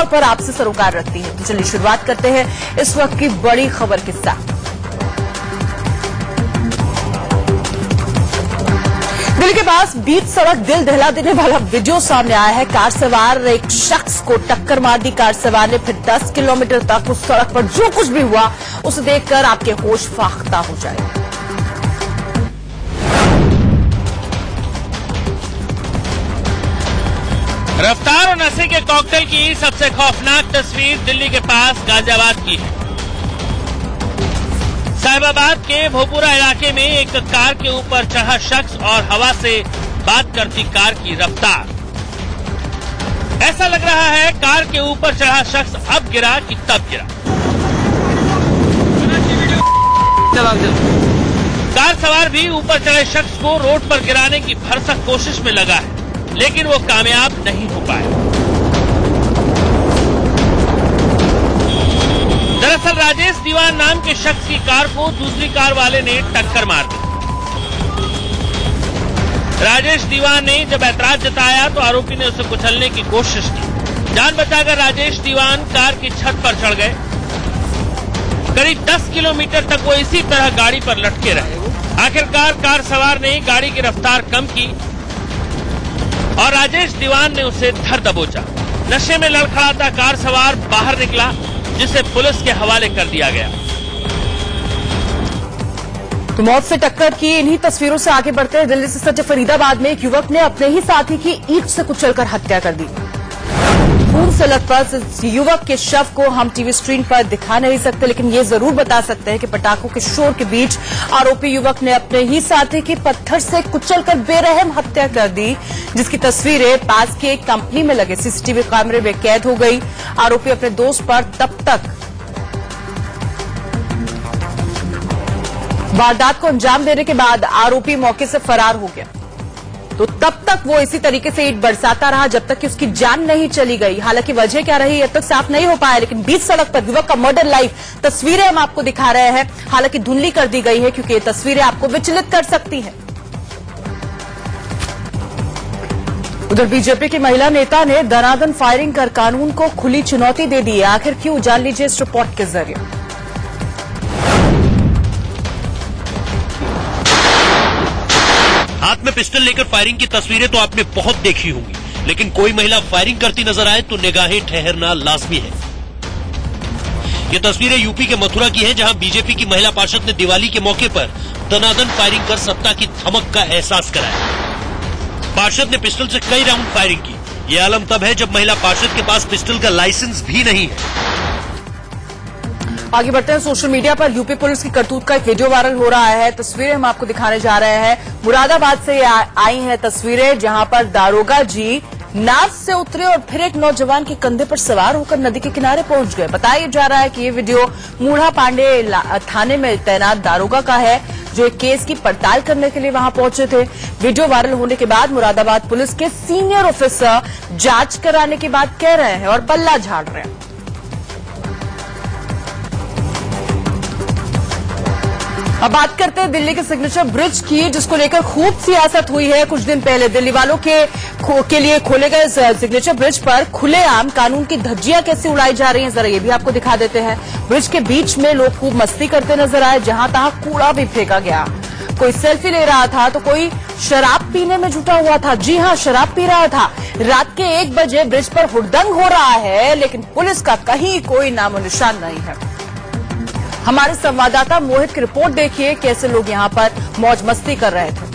पर आपसे सरोकार रखती है। तो चलिए शुरुआत करते हैं इस वक्त की बड़ी खबर के साथ। दिल्ली के पास बीच सड़क दिल दहला देने वाला वीडियो सामने आया है। कार सवार एक शख्स को टक्कर मार दी। कार सवार ने फिर 10 किलोमीटर तक उस सड़क पर जो कुछ भी हुआ उसे देखकर आपके होश फाख्ता हो जाएंगे। रफ्तार और नशे के कॉकटेल की सबसे खौफनाक तस्वीर दिल्ली के पास गाजियाबाद की है। साहिबाबाद के भोपुरा इलाके में एक कार के ऊपर चढ़ा शख्स और हवा से बात करती कार की रफ्तार। ऐसा लग रहा है कार के ऊपर चढ़ा शख्स अब गिरा कि तब गिरा। कार सवार भी ऊपर चढ़े शख्स को रोड पर गिराने की भरसक कोशिश में लगा है, लेकिन वो कामयाब नहीं हो पाया। दरअसल राजेश दीवान नाम के शख्स की कार को दूसरी कार वाले ने टक्कर मार दी। राजेश दीवान ने जब ऐतराज जताया तो आरोपी ने उसे कुचलने की कोशिश की। जान बचाकर राजेश दीवान कार की छत पर चढ़ गए। करीब 10 किलोमीटर तक वो इसी तरह गाड़ी पर लटके रहे। आखिरकार कार सवार ने गाड़ी की रफ्तार कम की और राजेश दीवान ने उसे धर दबोचा। नशे में लड़खड़ाता कार सवार बाहर निकला, जिसे पुलिस के हवाले कर दिया गया। तो मौत से टक्कर की इन्हीं तस्वीरों से आगे बढ़ते हैं। दिल्ली से सटे फरीदाबाद में एक युवक ने अपने ही साथी की ईंट से कुचलकर हत्या कर दी। खून से लथपथ इस युवक के शव को हम टीवी स्क्रीन पर दिखा नहीं सकते, लेकिन ये जरूर बता सकते हैं कि पटाखों के शोर के बीच आरोपी युवक ने अपने ही साथी की पत्थर से कुचलकर बेरहम हत्या कर दी, जिसकी तस्वीरें पास की एक कंपनी में लगे सीसीटीवी कैमरे में कैद हो गई। आरोपी अपने दोस्त पर तब तक वारदात को अंजाम देने के बाद आरोपी मौके से फरार हो गया। तो तब तक वो इसी तरीके से ईंट बरसाता रहा जब तक कि उसकी जान नहीं चली गई। हालांकि वजह क्या रही अब तक साफ नहीं हो पाया, लेकिन बीच सड़क पर युवक का मर्डर लाइव तस्वीरें हम आपको दिखा रहे हैं। हालांकि धुंधली कर दी गई है क्योंकि ये तस्वीरें आपको विचलित कर सकती हैं। उधर बीजेपी की महिला नेता ने दनादन फायरिंग कर कानून को खुली चुनौती दे दी है। आखिर क्यों, जान लीजिए इस रिपोर्ट के जरिए। हाथ में पिस्टल लेकर फायरिंग की तस्वीरें तो आपने बहुत देखी होंगी, लेकिन कोई महिला फायरिंग करती नजर आए तो निगाहें ठहरना लाजमी है। ये तस्वीरें यूपी के मथुरा की हैं, जहां बीजेपी की महिला पार्षद ने दिवाली के मौके पर दनादन फायरिंग कर सत्ता की धमक का एहसास कराया। पार्षद ने पिस्टल से कई राउंड फायरिंग की। ये आलम तब है जब महिला पार्षद के पास पिस्टल का लाइसेंस भी नहीं है। आगे बढ़ते हैं। सोशल मीडिया पर यूपी पुलिस की करतूत का एक वीडियो वायरल हो रहा है। तस्वीरें हम आपको दिखाने जा रहे हैं। मुरादाबाद से आई हैं तस्वीरें, जहां पर दारोगा जी नाव से उतरे और फिर एक नौजवान के कंधे पर सवार होकर नदी के किनारे पहुंच गए। बताया जा रहा है कि ये वीडियो मूढ़ा पांडे थाने में तैनात दारोगा का है, जो एक केस की पड़ताल करने के लिए वहां पहुंचे थे। वीडियो वायरल होने के बाद मुरादाबाद पुलिस के सीनियर ऑफिसर जांच कराने की बात कह रहे हैं और बल्ला झाड़ रहे हैं। अब बात करते हैं दिल्ली के सिग्नेचर ब्रिज की, जिसको लेकर खूब सियासत हुई है। कुछ दिन पहले दिल्ली वालों के लिए खोले गए सिग्नेचर ब्रिज पर खुलेआम कानून की धज्जियां कैसे उड़ाई जा रही हैं, जरा ये भी आपको दिखा देते हैं। ब्रिज के बीच में लोग खूब मस्ती करते नजर आए, जहां तहां कूड़ा भी फेंका गया। कोई सेल्फी ले रहा था तो कोई शराब पीने में जुटा हुआ था। जी हां, शराब पी रहा था। रात के 1 बजे ब्रिज पर हुड़दंग हो रहा है, लेकिन पुलिस का कहीं कोई नामो निशान नहीं है। हमारे संवाददाता मोहित की रिपोर्ट देखिए, कैसे लोग यहां पर मौज मस्ती कर रहे थे।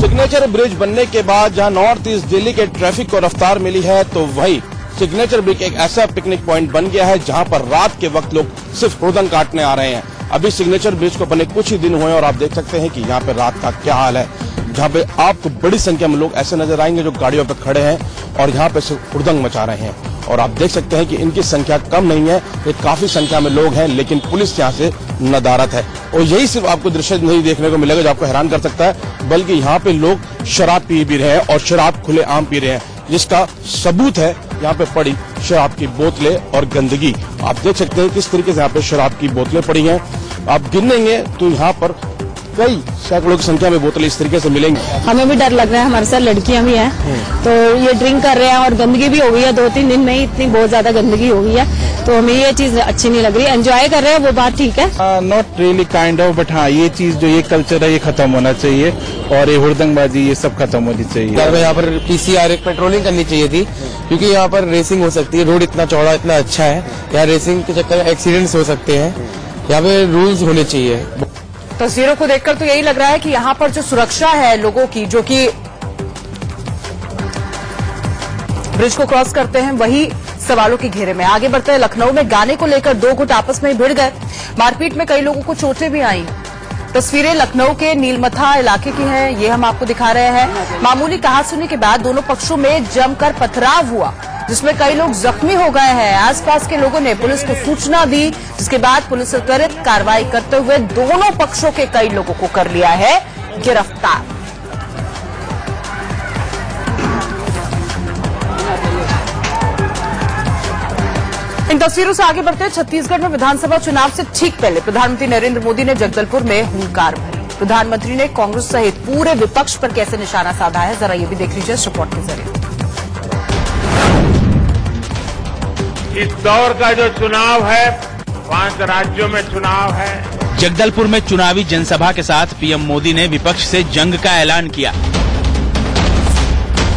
सिग्नेचर ब्रिज बनने के बाद जहां नॉर्थ ईस्ट दिल्ली के ट्रैफिक को रफ्तार मिली है, तो वही सिग्नेचर ब्रिज एक ऐसा पिकनिक पॉइंट बन गया है जहां पर रात के वक्त लोग सिर्फ हुड़दंग काटने आ रहे हैं। अभी सिग्नेचर ब्रिज को बने कुछ ही दिन हुए और आप देख सकते हैं कि यहाँ पे रात का क्या हाल है, जहाँ पे आपको बड़ी संख्या में लोग ऐसे नजर आएंगे जो गाड़ियों पर खड़े हैं और यहाँ पे सिर्फ हुड़दंग मचा रहे हैं। और आप देख सकते हैं कि इनकी संख्या कम नहीं है, ये काफी संख्या में लोग हैं, लेकिन पुलिस यहाँ से नदारत है। और यही सिर्फ आपको दृश्य नहीं देखने को मिलेगा जो आपको हैरान कर सकता है, बल्कि यहाँ पे लोग शराब पी भी रहे हैं और शराब खुलेआम पी रहे हैं, जिसका सबूत है यहाँ पे पड़ी शराब की बोतलें और गंदगी। आप देख सकते हैं किस तरीके से यहाँ पे शराब की बोतलें पड़ी हैं। आप गिनेंगे तो यहाँ पर कई सैकड़ों की संख्या में बोतलें इस तरीके से मिलेंगी। हमें भी डर लग रहा है, हमारे साथ लड़कियां भी हैं, तो ये ड्रिंक कर रहे हैं और गंदगी भी हो गई है। 2-3 दिन में ही इतनी बहुत ज्यादा गंदगी हो गई है, तो हमें ये चीज अच्छी नहीं लग रही। एंजॉय कर रहे हैं वो बात ठीक है, not really kind of, but हाँ ये चीज जो ये कल्चर है ये खत्म होना चाहिए और ये हुड़दंगबाजी ये सब खत्म होनी चाहिए। यहाँ पर PCR पेट्रोलिंग करनी चाहिए थी, क्योंकि यहाँ पर रेसिंग हो सकती है। रोड इतना चौड़ा इतना अच्छा है, यहाँ रेसिंग के चक्कर में एक्सीडेंट्स हो सकते हैं। यहाँ पे रूल्स होने चाहिए। तस्वीरों को देखकर तो यही लग रहा है कि यहाँ पर जो सुरक्षा है लोगों की, जो कि ब्रिज को क्रॉस करते हैं, वही सवालों के घेरे में। आगे बढ़ते हैं, लखनऊ में गाने को लेकर 2 गुट आपस में भिड़ गए। मारपीट में कई लोगों को चोटें भी आई। तस्वीरें लखनऊ के नीलमथा इलाके की हैं, ये हम आपको दिखा रहे हैं। मामूली कहासुनी के बाद दोनों पक्षों में जमकर पथराव हुआ, जिसमें कई लोग जख्मी हो गए हैं। आसपास के लोगों ने पुलिस को सूचना दी, जिसके बाद पुलिस ने त्वरित कार्रवाई करते हुए दोनों पक्षों के कई लोगों को कर लिया है गिरफ्तार। इन तस्वीरों से आगे बढ़ते हैं। छत्तीसगढ़ में विधानसभा चुनाव से ठीक पहले प्रधानमंत्री नरेंद्र मोदी ने जगदलपुर में हुंकार भरी। प्रधानमंत्री ने कांग्रेस सहित पूरे विपक्ष पर कैसे निशाना साधा है, जरा ये भी देख लीजिए इस रिपोर्ट के जरिए। इस दौर का जो चुनाव है, 5 राज्यों में चुनाव है। जगदलपुर में चुनावी जनसभा के साथ पीएम मोदी ने विपक्ष से जंग का ऐलान किया।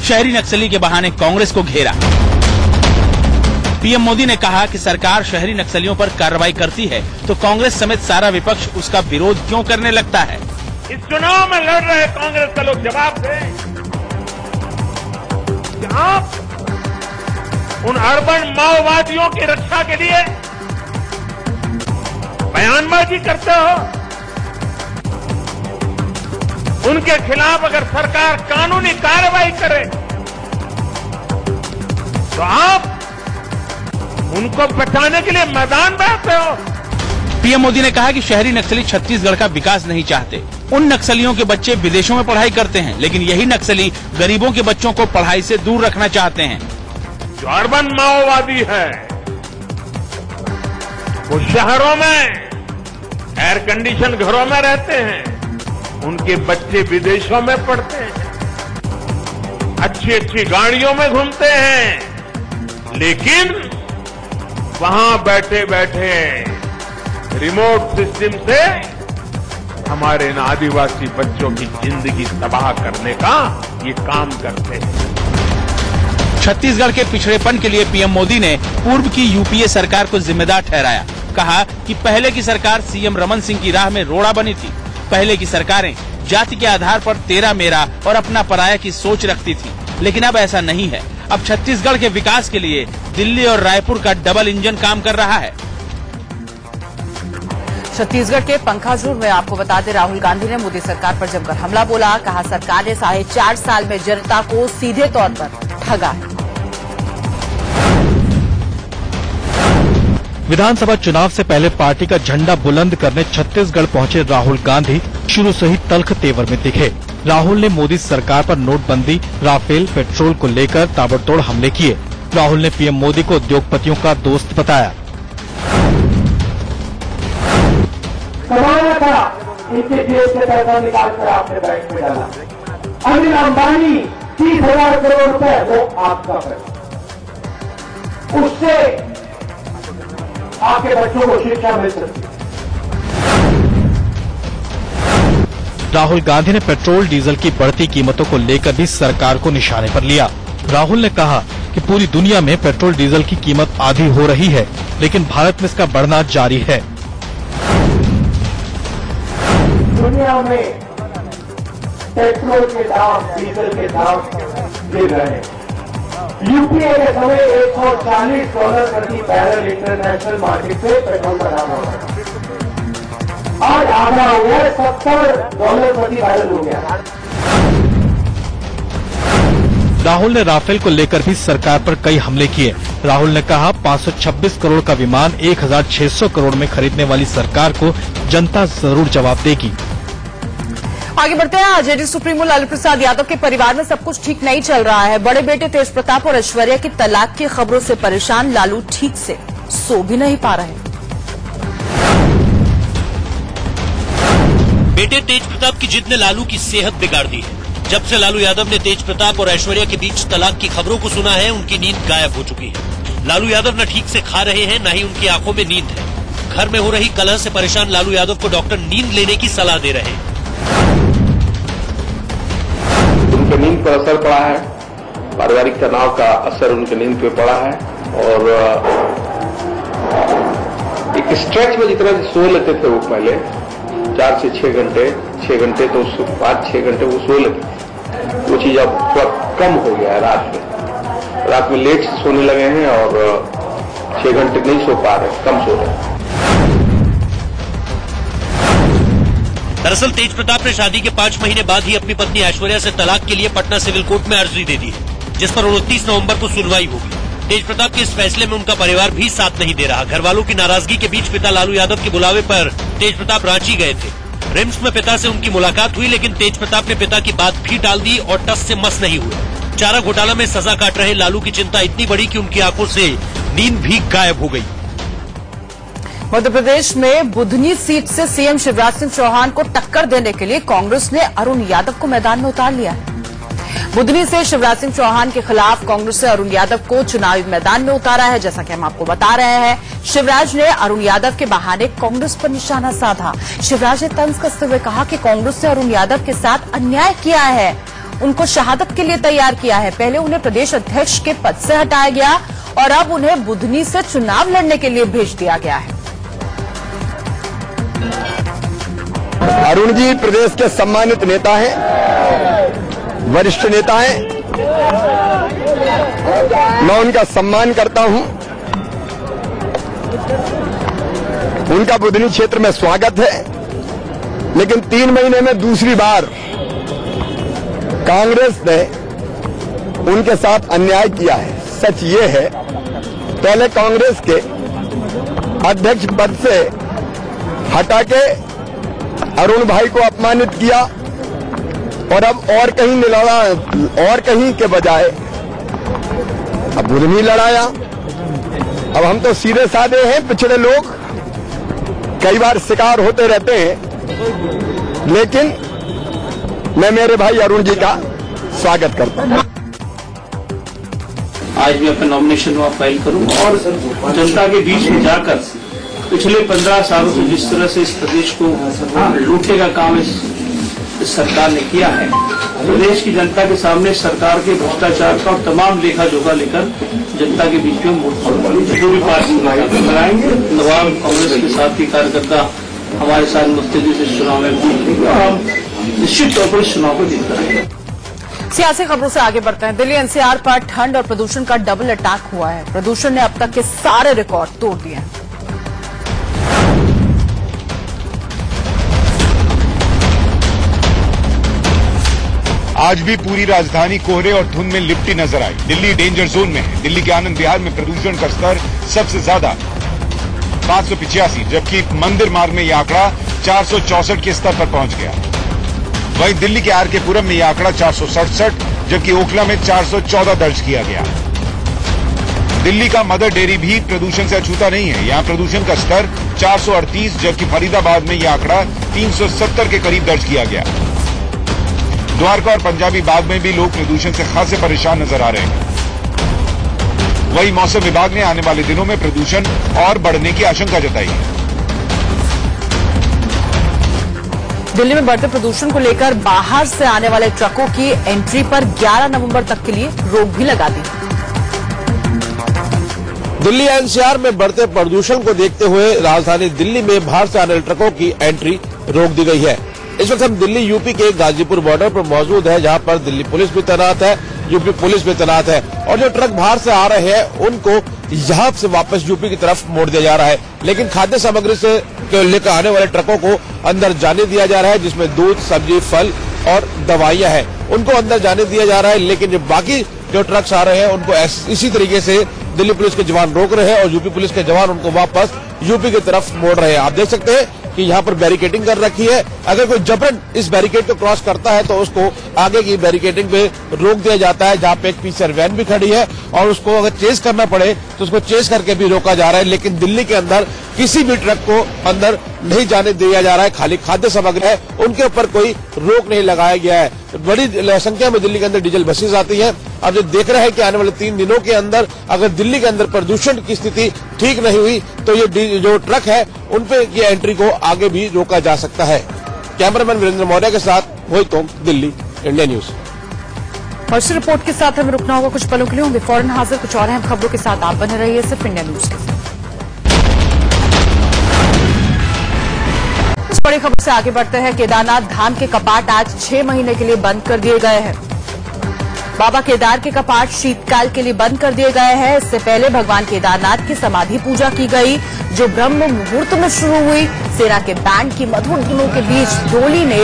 शहरी नक्सली के बहाने कांग्रेस को घेरा। पीएम मोदी ने कहा कि सरकार शहरी नक्सलियों पर कार्रवाई करती है तो कांग्रेस समेत सारा विपक्ष उसका विरोध क्यों करने लगता है। इस चुनाव में लड़ रहे कांग्रेस का लोग जवाब दें कि आप उन अर्बन माओवादियों की रक्षा के लिए बयानबाजी करते हो। उनके खिलाफ अगर सरकार कानूनी कार्रवाई करे तो आप उनको बचाने के लिए मैदान बैठते हो। पीएम मोदी ने कहा कि शहरी नक्सली छत्तीसगढ़ का विकास नहीं चाहते। उन नक्सलियों के बच्चे विदेशों में पढ़ाई करते हैं, लेकिन यही नक्सली गरीबों के बच्चों को पढ़ाई से दूर रखना चाहते हैं। जो अर्बन माओवादी है वो शहरों में एयर कंडीशन घरों में रहते हैं, उनके बच्चे विदेशों में पढ़ते हैं, अच्छी अच्छी गाड़ियों में घूमते हैं, लेकिन वहां बैठे बैठे रिमोट सिस्टम से हमारे इन आदिवासी बच्चों की जिंदगी तबाह करने का ये काम करते हैं। छत्तीसगढ़ के पिछड़ेपन के लिए पीएम मोदी ने पूर्व की यूपीए सरकार को जिम्मेदार ठहराया। कहा कि पहले की सरकार सीएम रमन सिंह की राह में रोड़ा बनी थी। पहले की सरकारें जाति के आधार पर तेरा मेरा और अपना पराया की सोच रखती थी, लेकिन अब ऐसा नहीं है। अब छत्तीसगढ़ के विकास के लिए दिल्ली और रायपुर का डबल इंजन काम कर रहा है। छत्तीसगढ़ के पंखाजूर में आपको बता दें, राहुल गांधी ने मोदी सरकार पर जमकर हमला बोला। कहा सरकार ने 4.5 साल में जनता को सीधे तौर पर ठगा है। विधानसभा चुनाव से पहले पार्टी का झंडा बुलंद करने छत्तीसगढ़ पहुंचे राहुल गांधी शुरू से ही तल्ख तेवर में दिखे। राहुल ने मोदी सरकार पर नोटबंदी, राफेल, पेट्रोल को लेकर ताबड़तोड़ हमले किए। राहुल ने पीएम मोदी को उद्योगपतियों का दोस्त बताया। कमाया था, इनके जेब से पैसा निकालकर आपने बैंक में डाला। अनिल अंबानी 30,000 करोड़ रुपए वो आपका पैसा, उससे आपके बच्चों को शिक्षा मिल सकती है। राहुल गांधी ने पेट्रोल डीजल की बढ़ती कीमतों को लेकर भी सरकार को निशाने पर लिया। राहुल ने कहा कि पूरी दुनिया में पेट्रोल डीजल की कीमत आधी हो रही है, लेकिन भारत में इसका बढ़ना जारी है। दुनिया में पेट्रोल के दाम, डीजल के दाम गिर रहे हैं। यूपीए के समय $140 प्रति बैरल इंटरनेशनल मार्केट से पेट्रोल का दाम हो रहा है, आज आधा हो गया, $70 प्रति बैरल हो गया। राहुल ने राफेल को लेकर भी सरकार पर कई हमले किए। राहुल ने कहा 526 करोड़ का विमान 1,600 करोड़ में खरीदने वाली सरकार को जनता जरूर जवाब देगी। आगे बढ़ते हैं। आरजेडी सुप्रीमो लालू प्रसाद यादव के परिवार में सब कुछ ठीक नहीं चल रहा है। बड़े बेटे तेज प्रताप और ऐश्वर्या की तलाक की खबरों से परेशान लालू ठीक से सो भी नहीं पा रहे। बेटे तेज प्रताप की जिद ने लालू की सेहत बिगाड़ दी है। जब से लालू यादव ने तेज प्रताप और ऐश्वर्या के बीच तलाक की खबरों को सुना है, उनकी नींद गायब हो चुकी है। लालू यादव न ठीक से खा रहे हैं, न ही उनकी आंखों में नींद है। घर में हो रही कलह से परेशान लालू यादव को डॉक्टर नींद लेने की सलाह दे रहे हैं। उनके नींद पर असर पड़ा है, पारिवारिक तनाव का असर उनके नींद पे पड़ा है और एक स्ट्रेच में जितना सो लेते थे वो पहले 4 से 6 घंटे, 6 घंटे तो 5-6 घंटे वो सो लेते थे, वो चीज अब थोड़ा कम हो गया है। रात में लेट से सोने लगे हैं और 6 घंटे नहीं सो पा रहे, कम सो रहे हैं। दरअसल तेज प्रताप ने शादी के 5 महीने बाद ही अपनी पत्नी ऐश्वर्या से तलाक के लिए पटना सिविल कोर्ट में अर्जी दे दी है, जिस पर 29 नवंबर को सुनवाई होगी। तेज प्रताप के इस फैसले में उनका परिवार भी साथ नहीं दे रहा। घर वालों की नाराजगी के बीच पिता लालू यादव के बुलावे पर तेज प्रताप रांची गए थे। रिम्स में पिता से उनकी मुलाकात हुई, लेकिन तेज प्रताप ने पिता की बात भी टाल दी और टस से मस नहीं हुए। चारा घोटाला में सजा काट रहे लालू की चिंता इतनी बड़ी कि उनकी आंखों से नींद भी गायब हो गई। मध्य प्रदेश में बुधनी सीट से सीएम शिवराज सिंह चौहान को टक्कर देने के लिए कांग्रेस ने अरुण यादव को मैदान में उतार लिया है। बुधनी से शिवराज सिंह चौहान के खिलाफ कांग्रेस ने अरुण यादव को चुनावी मैदान में उतारा है। जैसा कि हम आपको बता रहे हैं, शिवराज ने अरुण यादव के बहाने कांग्रेस पर निशाना साधा। शिवराज ने तंज कसते हुए कहा कि कांग्रेस ने अरुण यादव के साथ अन्याय किया है, उनको शहादत के लिए तैयार किया है। पहले उन्हें प्रदेश अध्यक्ष के पद से हटाया गया और अब उन्हें बुधनी से चुनाव लड़ने के लिए भेज दिया गया है। अरुण जी प्रदेश के सम्मानित नेता हैं, वरिष्ठ नेता हैं, मैं उनका सम्मान करता हूं। उनका बुधनी क्षेत्र में स्वागत है, लेकिन 3 महीने में दूसरी बार कांग्रेस ने उनके साथ अन्याय किया है। सच ये है, पहले कांग्रेस के अध्यक्ष पद से हटा के अरुण भाई को अपमानित किया और अब और कहीं लड़ा, और कहीं के बजाय अब बुधनी लड़ाया। अब हम तो सीधे साधे हैं, पिछड़े लोग, कई बार शिकार होते रहते हैं, लेकिन मैं मेरे भाई अरुण जी का स्वागत करता हूं। आज मैं अपना नॉमिनेशन वहां फाइल करूंगा और जनता के बीच में जाकर पिछले 15 सालों से जिस तरह से इस प्रदेश को लूटने का काम इस सरकार ने किया है, प्रदेश की जनता के सामने सरकार के भ्रष्टाचार का और तमाम लेखा जोखा लेकर जनता के बीच में पूरी पार्टी लगाएंगे। तमाम कांग्रेस के साथी कार्यकर्ता हमारे साथ मुस्तैदी से चुनाव में और हम निश्चित तौर पर इस चुनाव को जीत करेंगे। सियासी खबरों से आगे बढ़ते हैं। दिल्ली एनसीआर पर ठंड और प्रदूषण का डबल अटैक हुआ है। प्रदूषण ने अब तक के सारे रिकॉर्ड तोड़ दिए हैं। आज भी पूरी राजधानी कोहरे और धुंध में लिपटी नजर आई। दिल्ली डेंजर जोन में है। दिल्ली के आनंद विहार में प्रदूषण का स्तर सबसे ज्यादा 585, जबकि मंदिर मार्ग में यह आंकड़ा 464 के स्तर पर पहुंच गया। वहीं दिल्ली के आर के पुरम में यह आंकड़ा 467, जबकि ओखला में 414 दर्ज किया गया। दिल्ली का मदर डेयरी भी प्रदूषण से अछूता नहीं है। यहां प्रदूषण का स्तर 438, जबकि फरीदाबाद में यह आंकड़ा 370 के करीब दर्ज किया गया। द्वारका और पंजाबी बाग में भी लोग प्रदूषण से खासे परेशान नजर आ रहे हैं। वहीं मौसम विभाग ने आने वाले दिनों में प्रदूषण और बढ़ने की आशंका जताई है। दिल्ली में बढ़ते प्रदूषण को लेकर बाहर से आने वाले ट्रकों की एंट्री पर 11 नवंबर तक के लिए रोक भी लगा दी। दिल्ली एनसीआर में बढ़ते प्रदूषण को देखते हुए राजधानी दिल्ली में बाहर से आने वाले ट्रकों की एंट्री रोक दी गई है। इस वक्त हम दिल्ली यूपी के गाजीपुर बॉर्डर पर मौजूद है, जहां पर दिल्ली पुलिस भी तैनात है, यूपी पुलिस भी तैनात है और जो ट्रक बाहर से आ रहे हैं उनको यहां से वापस यूपी की तरफ मोड़ दिया जा रहा है। लेकिन खाद्य सामग्री से लेकर आने वाले ट्रकों को अंदर जाने दिया जा रहा है, जिसमें दूध, सब्जी, फल और दवाइयां हैं, उनको अंदर जाने दिया जा रहा है। लेकिन जो बाकी जो ट्रक्स आ रहे हैं उनको इसी तरीके से दिल्ली पुलिस के जवान रोक रहे हैं और यूपी पुलिस के जवान उनको वापस यूपी की तरफ मोड़ रहे हैं। आप देख सकते हैं कि यहाँ पर बैरिकेडिंग कर रखी है। अगर कोई जबरन इस बैरिकेड को क्रॉस करता है तो उसको आगे की बैरिकेडिंग पे रोक दिया जाता है, जहाँ पे एक पीसीआर वैन भी खड़ी है और उसको अगर चेस करना पड़े तो उसको चेस करके भी रोका जा रहा है। लेकिन दिल्ली के अंदर किसी भी ट्रक को अंदर नहीं जाने दिया जा रहा है। खाली खाद्य सामग्री है, उनके ऊपर कोई रोक नहीं लगाया गया है। बड़ी संख्या में दिल्ली के अंदर डीजल बसेज आती हैं। अब जो देख रहे हैं कि आने वाले 3 दिनों के अंदर अगर दिल्ली के अंदर प्रदूषण की स्थिति ठीक नहीं हुई तो ये जो ट्रक है उन पे ये एंट्री को आगे भी रोका जा सकता है। कैमरामैन वीरेंद्र मौर्य के साथ मोहित तोम, दिल्ली, इंडिया न्यूज। और इस रिपोर्ट के साथ हमें रुकना होगा कुछ पलों के लिए। होंगे फौरन हाजिर कुछ और अहम खबरों के साथ। आप बने रहिए सिर्फ इंडिया न्यूज के साथ। इस बड़ी खबर से आगे बढ़ते हैं। केदारनाथ धाम के कपाट आज 6 महीने के लिए बंद कर दिए गए हैं। बाबा केदार के कपाट शीतकाल के लिए बंद कर दिए गए हैं। इससे पहले भगवान केदारनाथ की समाधि पूजा की गई, जो ब्रह्म मुहूर्त में शुरू हुई। सेना के बैंड की मधुर धुनों के बीच डोली ने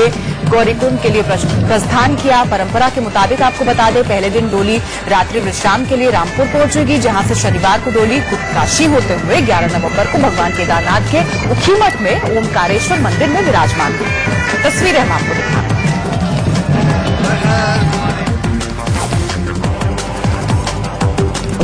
गौरीकुंड के लिए प्रस्थान किया। परंपरा के मुताबिक आपको बता दें, पहले दिन डोली रात्रि विश्राम के लिए रामपुर पहुंचेगी, जहां से शनिवार को डोली काशी होते हुए 11 नवंबर को भगवान केदारनाथ के उखीमठ में ओमकारेश्वर मंदिर में विराजमान हुई। तस्वीरें हम आपको दिखा रहे हैं।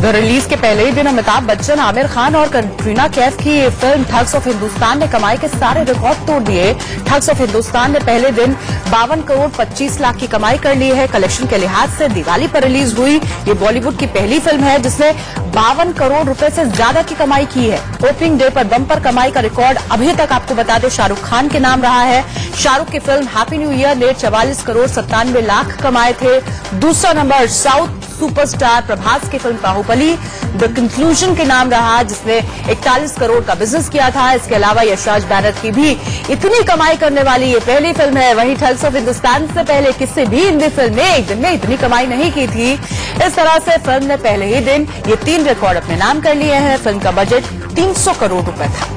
रिलीज के पहले ही दिन अमिताभ बच्चन, आमिर खान और कटरीना कैफ की फिल्म ठग्स ऑफ हिंदुस्तान ने कमाई के सारे रिकॉर्ड तोड़ दिए। ठग्स ऑफ हिंदुस्तान ने पहले दिन 52 करोड़ 25 लाख की कमाई कर ली है। कलेक्शन के लिहाज से दिवाली पर रिलीज हुई ये बॉलीवुड की पहली फिल्म है जिसने 52 करोड़ रुपए से ज्यादा की कमाई की है। ओपनिंग डे पर बम्पर कमाई का रिकॉर्ड अभी तक आपको बता दें शाहरुख खान के नाम रहा है। शाहरुख की फिल्म हैप्पी न्यू ईयर ने 44 करोड़ 97 लाख कमाए थे। दूसरा नंबर साउथ सुपरस्टार प्रभास की फिल्म बाहुबली द कंक्लूजन के नाम रहा, जिसने 41 करोड़ का बिजनेस किया था। इसके अलावा यशराज बैनर की भी इतनी कमाई करने वाली ये पहली फिल्म है। वहीं ठग्स ऑफ हिंदुस्तान से पहले किसी भी हिंदी फिल्म ने एक दिन में इतनी कमाई नहीं की थी। इस तरह से फिल्म ने पहले ही दिन ये 3 रिकॉर्ड अपने नाम कर लिए हैं। फिल्म का बजट 300 करोड़ रुपए था।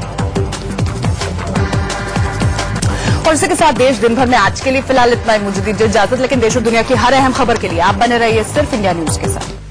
और इसी के साथ देश दिन भर में आज के लिए फिलहाल इतना ही। मुझे दीजिए इजाजत, लेकिन देश और दुनिया की हर अहम खबर के लिए आप बने रहिए सिर्फ इंडिया न्यूज के साथ।